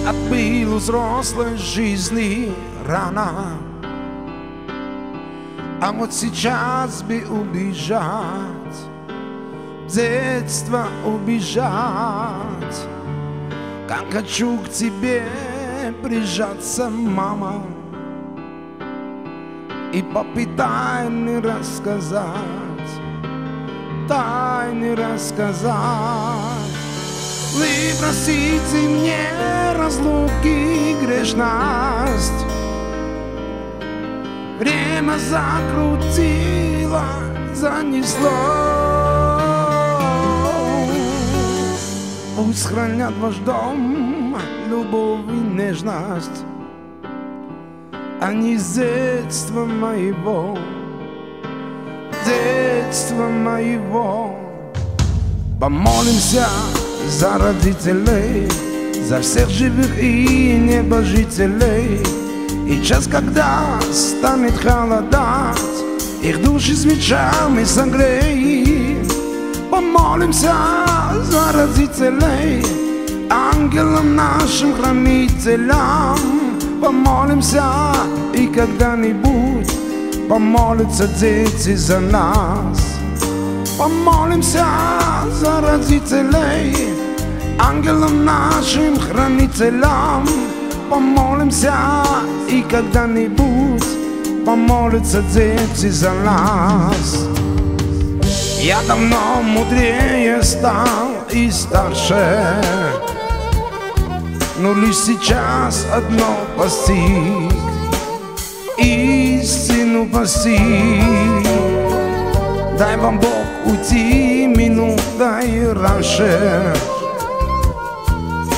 отбил у взрослой жизни рано. А вот сейчас бы убежать, в детство убежать. Как хочу к тебе прижаться, мама, и по тайне рассказать, тайны рассказать. Вы простите мне разлуки и грешность, время закрутило, занесло. Пусть хранят ваш дом любовь и нежность, они с детства моего, детства моего. Помолимся за родителей, за всех живых и небожителей. И час, когда станет холодать, их души свечами согрей. Помолимся за родителей, ангелам нашим хранителям. Помолимся, и когда-нибудь помолятся дети за нас. Помолимся за родителей, ангелам нашим хранителям. Помолимся, и когда-нибудь помолятся дети за нас. Я давно мудрее стал и старше, но лишь сейчас одно постиг, истину постиг. Дай вам Бог уйти минутой раньше,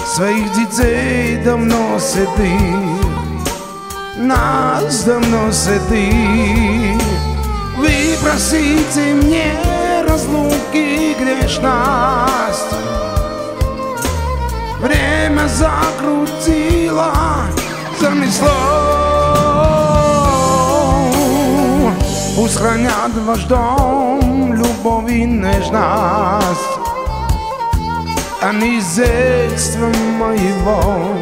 своих детей давно седых, нас давно седых. Вы простите мне разлуки и грешность, время закрутило, занесло. Пусть хранят ваш дом любовь и нежность, они с детства моего,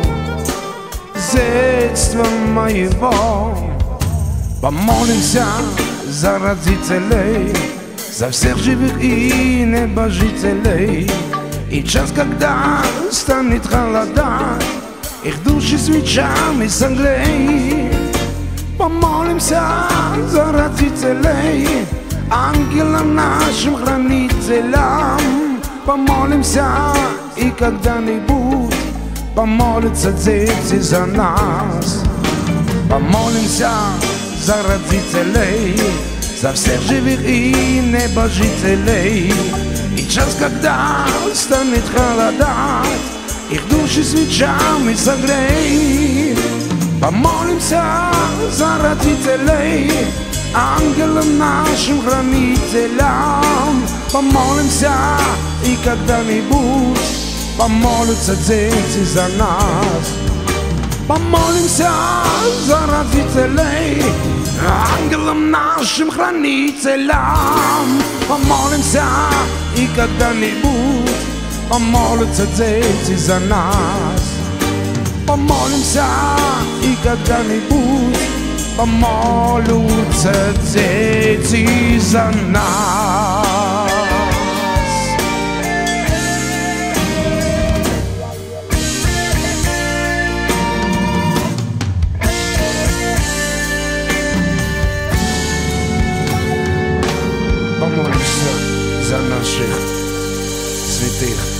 с детства моего. Помолимся за родителей, за всех живых и небожителей. И час, когда станет холодать, их души свечами согрей. Помолимся за родителей, ангелам нашим хранителям. Помолимся, и когда-нибудь помолятся дети за нас. Помолимся за родителей, за всех живых и небожителей. И час, когда станет холодать, их души свечами согрей. Помолимся за родителей, ангелам нашим хранителям. Помолимся, и когда-нибудь помолятся дети за нас. Помолимся за родителей, ангелам нашим хранителям. Помолимся, и когда-нибудь помолятся дети за нас. Помолимся, и когда-нибудь помолятся дети за нас. Помолимся за наших святых.